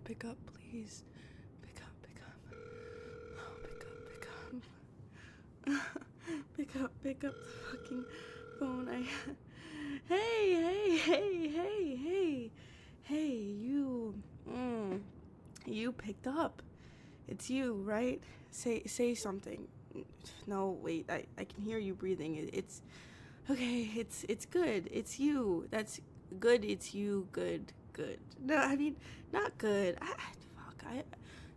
pick up, please. Pick up. Oh, pick up the fucking phone. Hey, you picked up. It's you, right? Say something. No, wait, I can hear you breathing. It's okay, it's good. It's you. That's good. It's you. Good. No, I mean, not good.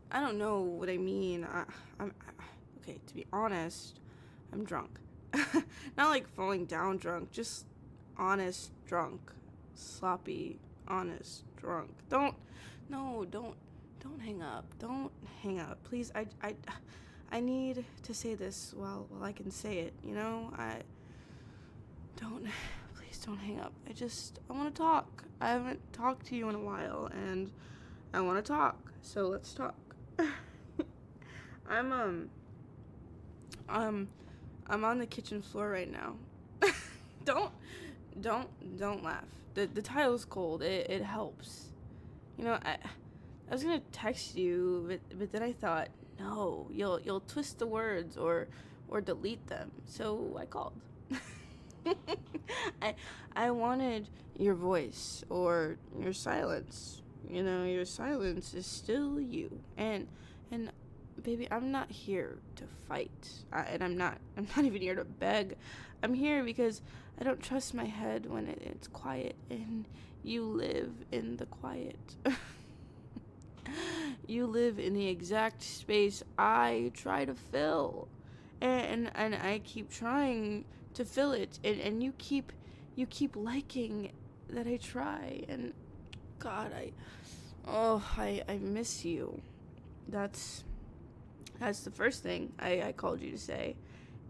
I don't know what I mean. Okay, to be honest, I'm drunk. Not like falling down drunk, just honest drunk. Sloppy, honest drunk. Don't hang up. Don't hang up. Please, I need to say this while I can say it, you know? Please don't hang up. I want to talk. I haven't talked to you in a while, and I want to talk, so let's talk. I'm on the kitchen floor right now. Don't laugh. The title's cold. It helps. You know, I was gonna text you, but then I thought, no, you'll twist the words or delete them. So I called. I wanted your voice or your silence. You know, your silence is still you. And baby, I'm not here to fight. And I'm not even here to beg. I'm here because I don't trust my head when it's quiet, and you live in the quiet. You live in the exact space I try to fill. And I keep trying to fill it, and you keep liking that I try. And God, I miss you. That's the first thing I called you to say.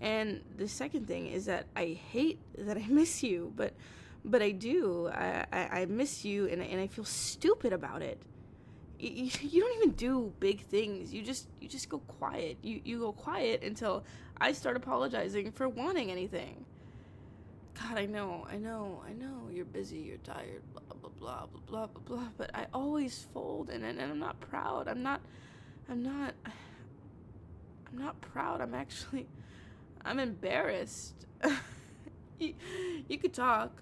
And the second thing is that I hate that I miss you, but I do. I miss you, and I feel stupid about it. You don't even do big things. You just go quiet. You go quiet until I start apologizing for wanting anything. God, I know. You're busy. You're tired. Blah blah blah blah blah blah. But I always fold, and I'm not proud. I'm not proud. I'm embarrassed. You could talk.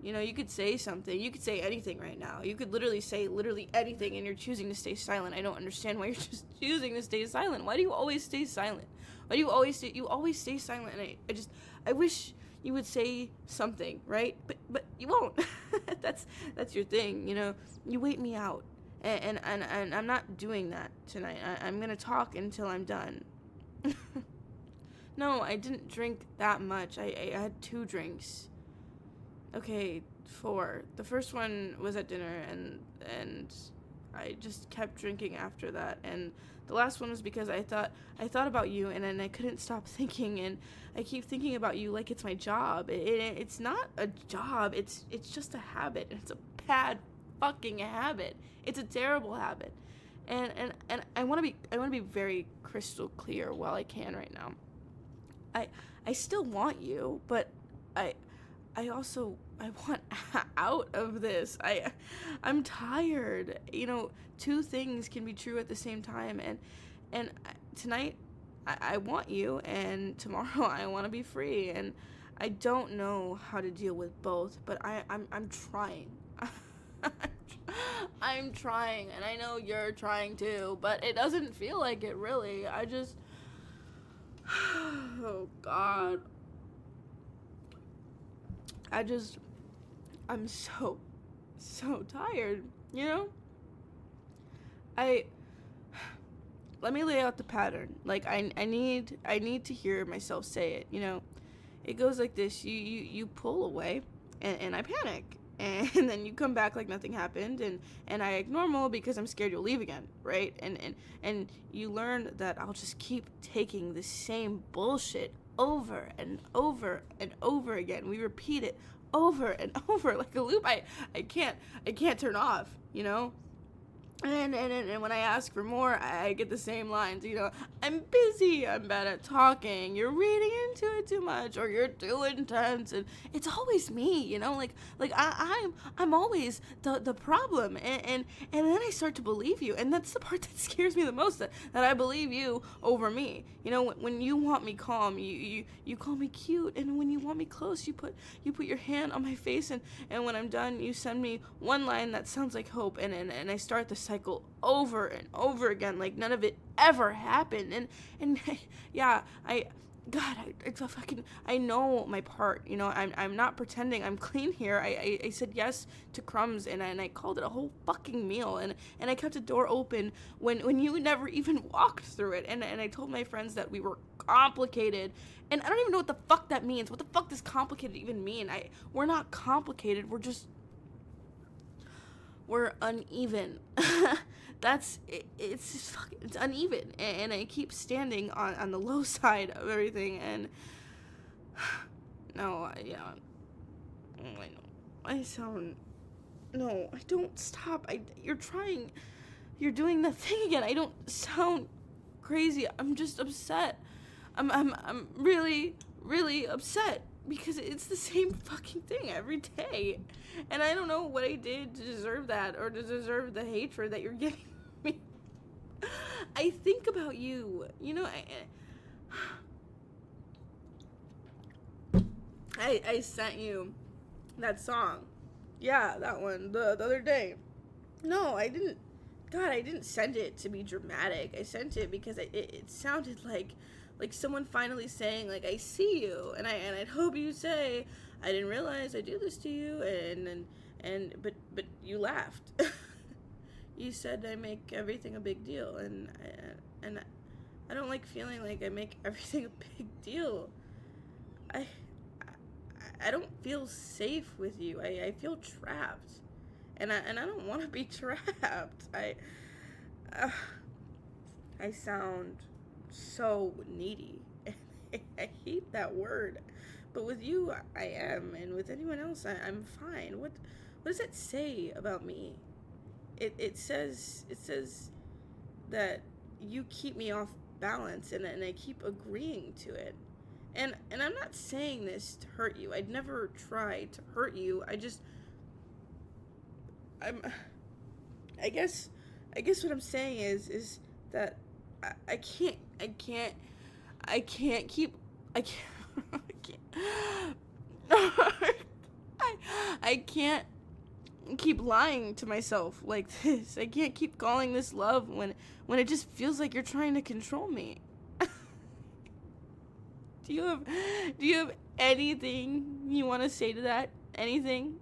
You know, you could say something. You could say anything right now. You could literally say anything, and you're choosing to stay silent. I don't understand why you're just choosing to stay silent. Why do you always stay silent? Why do you always stay silent? And I wish you would say something, right? But you won't. That's your thing, you know. You wait me out. And I'm not doing that tonight. I'm going to talk until I'm done. No, I didn't drink that much. I had 2 drinks. Okay, 4. The first one was at dinner, and I just kept drinking after that. And the last one was because I thought about you, and then I couldn't stop thinking, and I keep thinking about you like it's my job. It's not a job. It's just a habit. It's a bad fucking habit. It's a terrible habit. And I want to be very crystal clear while I can right now. I still want you, but I want out of this. I'm tired. You know, 2 things can be true at the same time, and tonight I want you, and tomorrow I want to be free, and I don't know how to deal with both, but I'm trying. I'm trying, and I know you're trying too, but it doesn't feel like it really. Oh God. I'm so tired, you know? Let me lay out the pattern. Like, I need to hear myself say it, you know? It goes like this. You pull away, and I panic. And then you come back like nothing happened, and I act normal because I'm scared you'll leave again, right? And you learn that I'll just keep taking the same bullshit over and over and over again. We repeat it over and over like a loop. I can't turn off, you know? And when I ask for more, I get the same lines. I'm busy. I'm bad at talking. You're reading into it too much, or you're too intense. And it's always me. I'm always the problem. And then I start to believe you, and that's the part that scares me the most. That I believe you over me. When you want me calm, you call me cute, and when you want me close, you put your hand on my face, and when I'm done, you send me one line that sounds like hope, and I start the cycle over and over again, like none of it ever happened. And yeah, I know my part. I'm not pretending I'm clean here. I said yes to crumbs, and I called it a whole fucking meal, and I kept the door open when you never even walked through it, and I told my friends that we were complicated, and I don't even know what the fuck that means. What the fuck does complicated even mean? We're not complicated. We're uneven. It's uneven, and I keep standing on the low side of everything, and no, yeah, I know, I sound, no, I don't, stop, you're doing the thing again. I don't sound crazy, I'm just upset. I'm really, really upset, because it's the same fucking thing every day. And I don't know what I did to deserve that, or to deserve the hatred that you're giving me. I think about you. I sent you that song. Yeah, that one, the other day. No, I didn't. God, I didn't send it to be dramatic. I sent it because it sounded like someone finally saying, like, I see you, and I'd hope you say, I didn't realize I do this to you, but you laughed. You said I make everything a big deal, and I don't like feeling like I make everything a big deal. I don't feel safe with you. I feel trapped, and I don't want to be trapped. I sound so needy. I hate that word, but with you I am, and with anyone else I'm fine. What does that say about me? It says that you keep me off balance, and I keep agreeing to it. And I'm not saying this to hurt you. I'd never try to hurt you. I guess what I'm saying is that I can't keep I can't keep lying to myself like this. I can't keep calling this love when it just feels like you're trying to control me. Do you have anything you want to say to that? Anything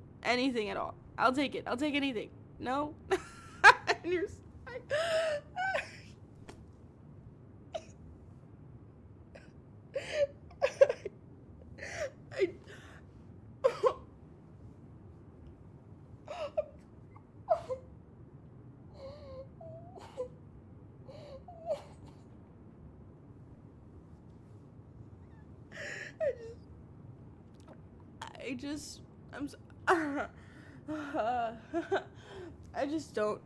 at all? I'll take it. I'll take anything. No? And you're I I'm so, I just don't.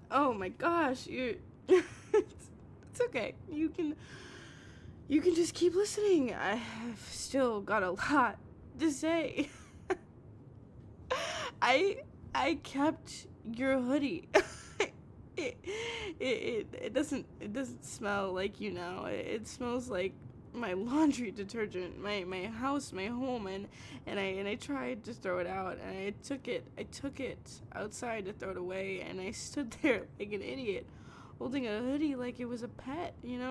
Oh my gosh, it's okay. You can just keep listening. I've still got a lot to say. I kept your hoodie. It doesn't smell like it smells like my laundry detergent, my house, my home, and I tried to throw it out, and I took it outside to throw it away, and I stood there like an idiot holding a hoodie like it was a pet, and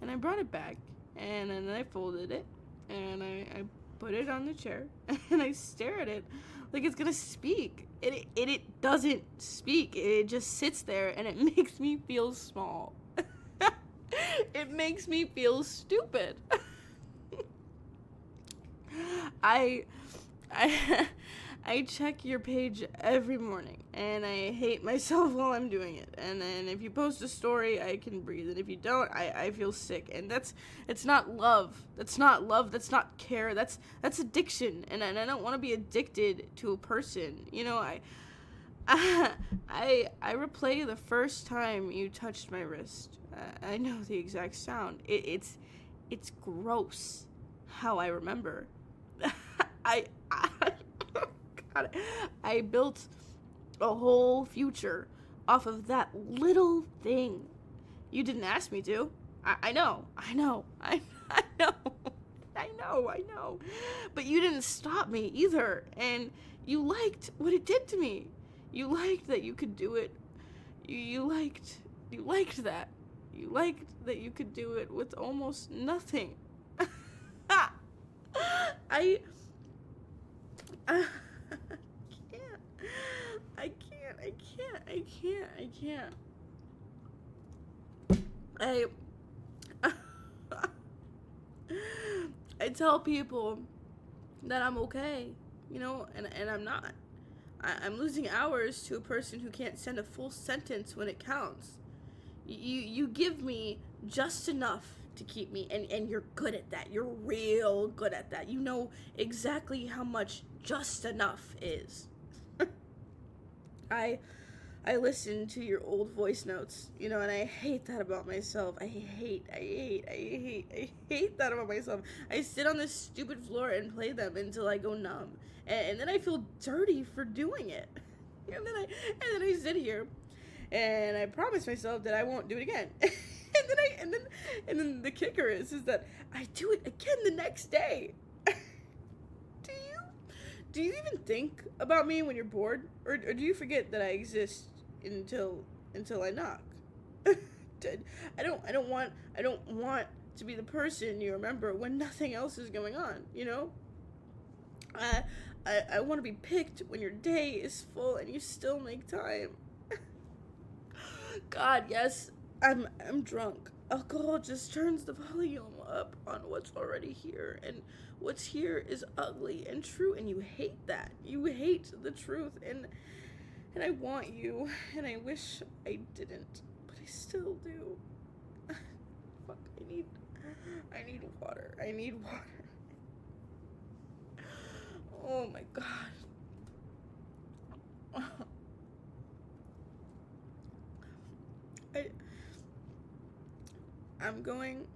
I brought it back, and then I folded it, and I put it on the chair, and I stare at it like it's gonna speak. It doesn't speak. It just sits there, and it makes me feel small. It makes me feel stupid. I check your page every morning, and I hate myself while I'm doing it. And then if you post a story, I can breathe, and if you don't, I feel sick. And it's not love. That's not love. That's not care. That's addiction. And I don't want to be addicted to a person. I replay the first time you touched my wrist. I know the exact sound. It's gross how I remember. I God, I built a whole future off of that little thing. You didn't ask me to. I know. I know. I know. I know. But you didn't stop me either. And you liked what it did to me. You liked that you could do it. You liked that. You liked that you could do it with almost nothing. I I can't. I can't. I I tell people that I'm okay, and I'm not. I'm losing hours to a person who can't send a full sentence when it counts. You give me just enough to keep me, and you're good at that. You're real good at that. You know exactly how much just enough is. I I listen to your old voice notes, and I hate that about myself. I hate that about myself. I sit on this stupid floor and play them until I go numb, and then I feel dirty for doing it. And then I sit here, and I promise myself that I won't do it again. And then the kicker is that I do it again the next day. Do you do you even think about me when you're bored, or do you forget that I exist until I knock? I don't want to be the person you remember when nothing else is going on. I I want to be picked when your day is full and you still make time. God, yes, I'm drunk. Alcohol just turns the volume up on what's already here, and what's here is ugly and true, and you hate that. You hate the truth, and I want you, and I wish I didn't, but I still do. Fuck, I need water. I need water. Oh my god. I I'm going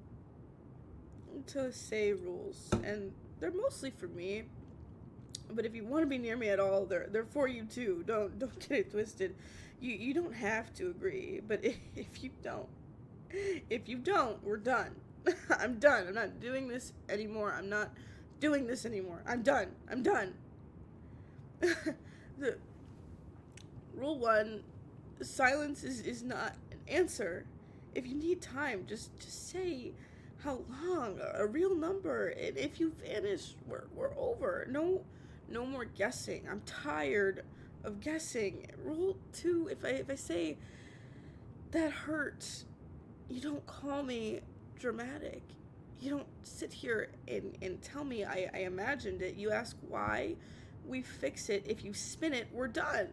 to say rules, and they're mostly for me. But if you want to be near me at all, they're for you too. Don't get it twisted. You don't have to agree, but if you don't, we're done. I'm done. I'm not doing this anymore. I'm not doing this anymore. I'm done. I'm done. The rule one: silence is not an answer. If you need time, just say how long, a real number, and if you vanish, we're over. No more guessing. I'm tired of guessing. Rule two: if I say that hurts, you don't call me dramatic. You don't sit here and tell me I imagined it. You ask why. We fix it. If you spin it, we're done.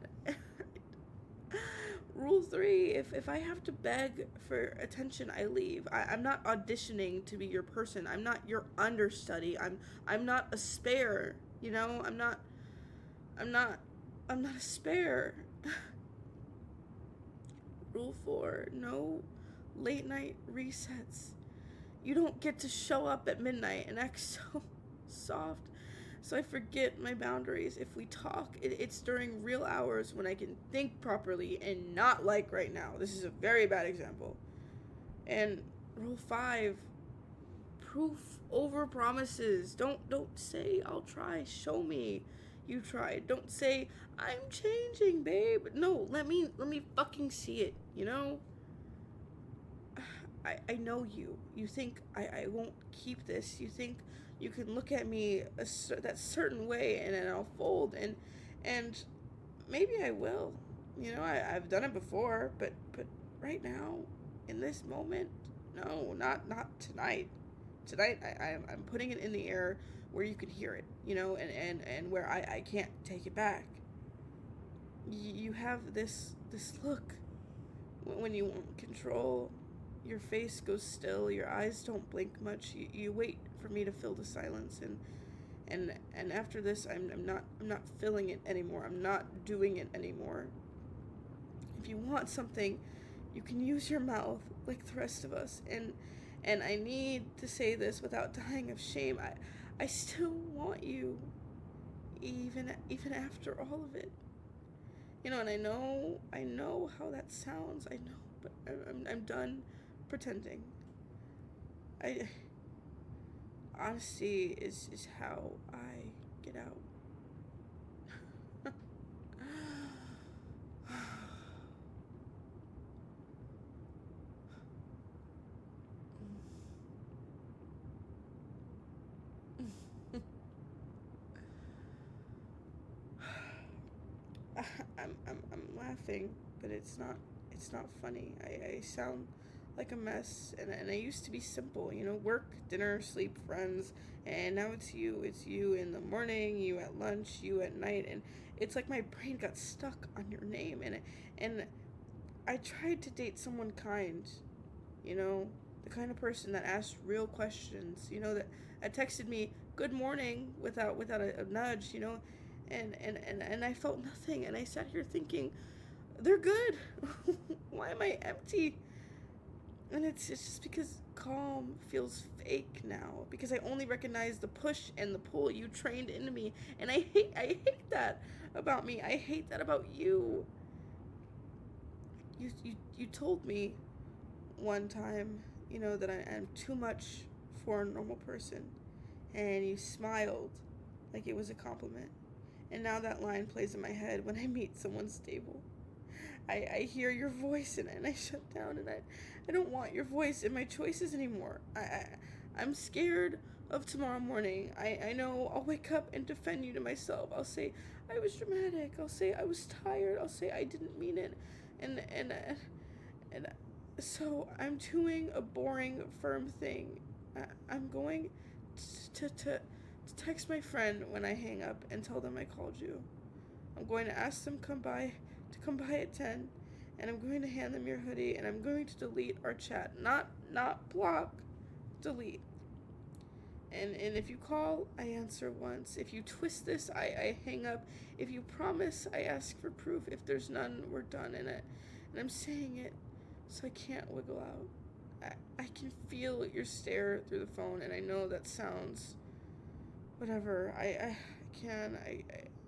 Rule three: if I have to beg for attention, I leave. I'm not auditioning to be your person. I'm not your understudy. I'm not a spare. I'm not I'm not I'm not a spare. Rule four: no late night resets. You don't get to show up at midnight and act so soft. So I forget my boundaries. If we talk, it's during real hours when I can think properly, and not like right now. This is a very bad example. And rule five: proof over promises. Don't say I'll try. Show me you tried. Don't say I'm changing, babe. No, let me fucking see it. I know you. You think I won't keep this. You think you can look at me that certain way, and then I'll fold, and maybe I will. I've done it before, but right now, in this moment, no, not tonight. Tonight, I'm putting it in the air where you can hear it, and where I can't take it back. You have this look when you want control. Your face goes still, your eyes don't blink much. You wait for me to fill the silence, and after this, I'm not filling it anymore. I'm not doing it anymore. if you want something, you can use your mouth like the rest of us. And I need to say this without dying of shame. I still want you, even after all of it. And I know how that sounds. I know, but I'm done pretending. I Honesty is how I get out. I'm laughing, but it's not funny. I sound like a mess, and I used to be simple, work, dinner, sleep, friends, and now it's you. It's you in the morning, you at lunch, you at night, and it's like my brain got stuck on your name, and I tried to date someone kind, the kind of person that asked real questions, that texted me good morning without a nudge, and I felt nothing, and I sat here thinking, they're good. Why am I empty? And it's just because calm feels fake now, because I only recognize the push and the pull you trained into me, and I hate that about me. I hate that about you. You told me one time, that I am too much for a normal person, and you smiled like it was a compliment. And now that line plays in my head when I meet someone stable. I hear your voice, and I shut down, and I don't want your voice in my choices anymore. I'm scared of tomorrow morning. I know I'll wake up and defend you to myself. I'll say I was dramatic. I'll say I was tired. I'll say I didn't mean it. And so I'm doing a boring, firm thing. I'm going to text my friend when I hang up and tell them I called you. I'm going to ask them to come by at 10, and I'm going to hand them your hoodie, and I'm going to delete our chat. Not block, delete. And if you call, I answer once. If you twist this, I hang up. If you promise, I ask for proof. If there's none, we're done in it. And I'm saying it so I can't wiggle out. I can feel your stare through the phone, and I know that sounds whatever.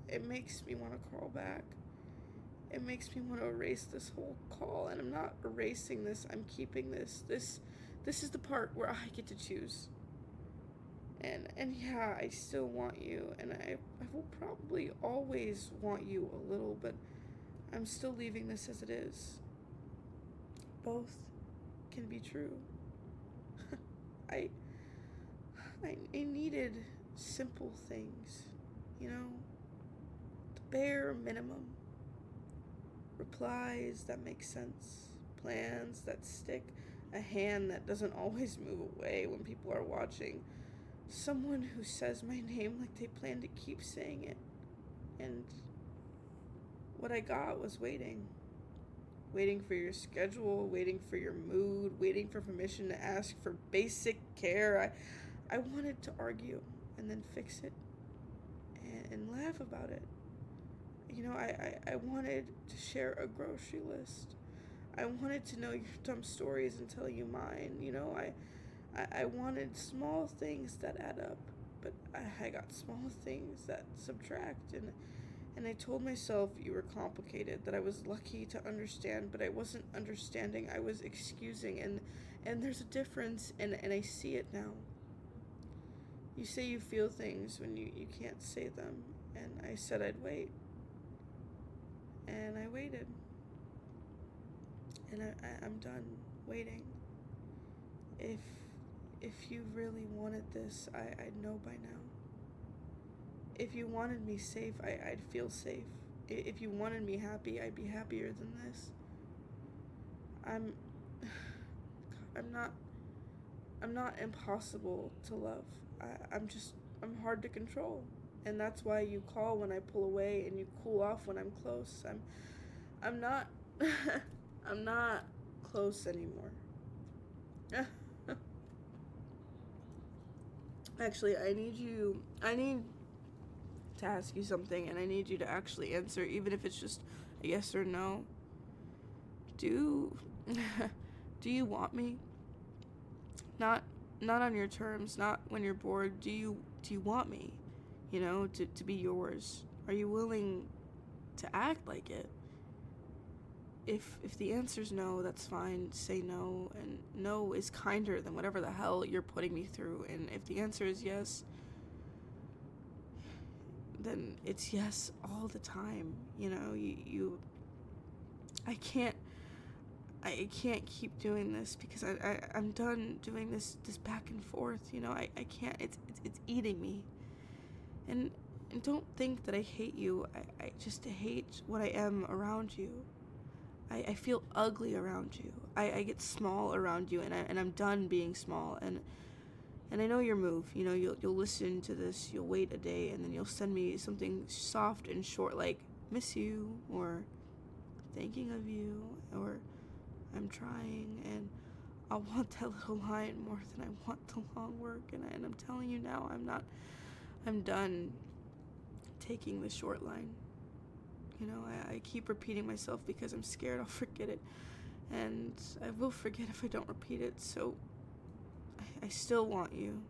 It makes me want to crawl back. It makes me want to erase this whole call, and I'm not erasing this. I'm keeping this. This is the part where I get to choose. And yeah, I still want you, and I will probably always want you a little, but I'm still leaving this as it is. Both can be true. I needed simple things, the bare minimum. Replies that make sense, plans that stick, a hand that doesn't always move away when people are watching, someone who says my name like they plan to keep saying it. And what I got was waiting for your schedule, waiting for your mood, waiting for permission to ask for basic care. I wanted to argue and then fix it and laugh about it. I wanted to share a grocery list. I wanted to know your dumb stories and tell you mine. I wanted small things that add up, but I got small things that subtract, and I told myself you were complicated, that I was lucky to understand, but I wasn't understanding. I was excusing, and there's a difference, and I see it now. You say you feel things when you can't say them, and I said I'd wait. And I waited. And I'm done waiting. If you really wanted this, I'd know by now. If you wanted me safe, I'd feel safe. If you wanted me happy, I'd be happier than this. I'm not impossible to love. I'm hard to control. And that's why you call when I pull away, and you cool off when I'm close. I'm not I'm not close anymore. Actually, I need to ask you something, and I need you to actually answer, even if it's just a yes or no. do do you want me? Not on your terms, not when you're bored. Do you want me? To be yours? Are you willing to act like it? If the answer's no, that's fine. Say no, and no is kinder than whatever the hell you're putting me through. And if the answer is yes, then it's yes all the time. I can't keep doing this because I'm done doing this back and forth. I can't. It's eating me. And don't think that I hate you. I just hate what I am around you. I feel ugly around you. I get small around you, and I'm done being small. And I know your move. You'll listen to this. You'll wait a day, and then you'll send me something soft and short, like "miss you" or "thinking of you" or "I'm trying." And I want that little line more than I want the long work. And I'm telling you now, I'm done taking the short line. I keep repeating myself because I'm scared I'll forget it. And I will forget if I don't repeat it, so I still want you.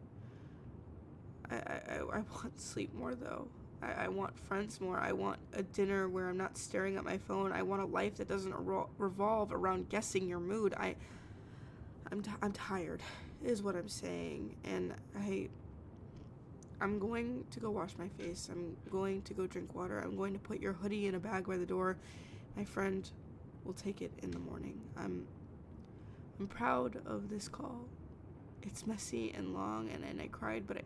I want sleep more, though. I want friends more. I want a dinner where I'm not staring at my phone. I want a life that doesn't revolve around guessing your mood. I'm tired, is what I'm saying. And I'm going to go wash my face. I'm going to go drink water. I'm going to put your hoodie in a bag by the door. My friend will take it in the morning. I'm proud of this call. It's messy and long, and I cried, but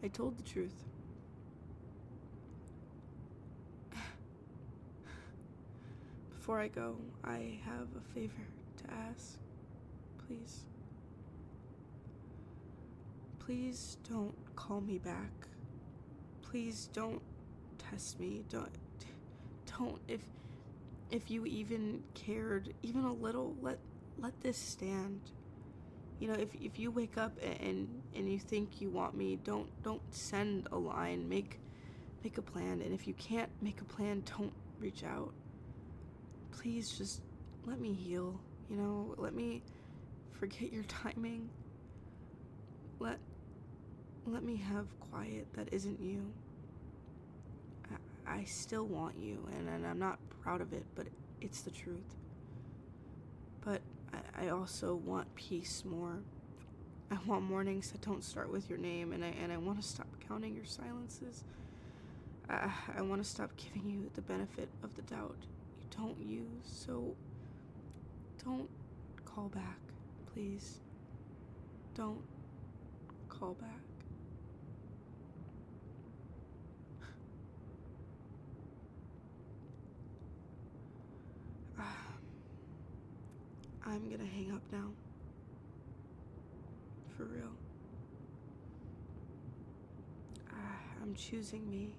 I told the truth. Before I go, I have a favor to ask. Please. Please don't call me back. Please don't test me. Don't if you even cared even a little, let this stand. If you wake up and you think you want me, don't send a line. Make a plan. And if you can't make a plan, don't reach out. Please just let me heal. Let me forget your timing. Let me have quiet that isn't you. I still want you, and I'm not proud of it, but it's the truth. But I also want peace more. I want mornings that don't start with your name, and I want to stop counting your silences. I want to stop giving you the benefit of the doubt you don't use. So don't call back, please. Don't call back. I'm gonna hang up now. For real. I'm choosing me,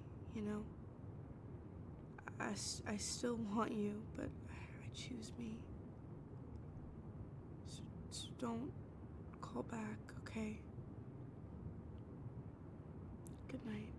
I still want you, but I choose me. So don't call back, okay? Good night.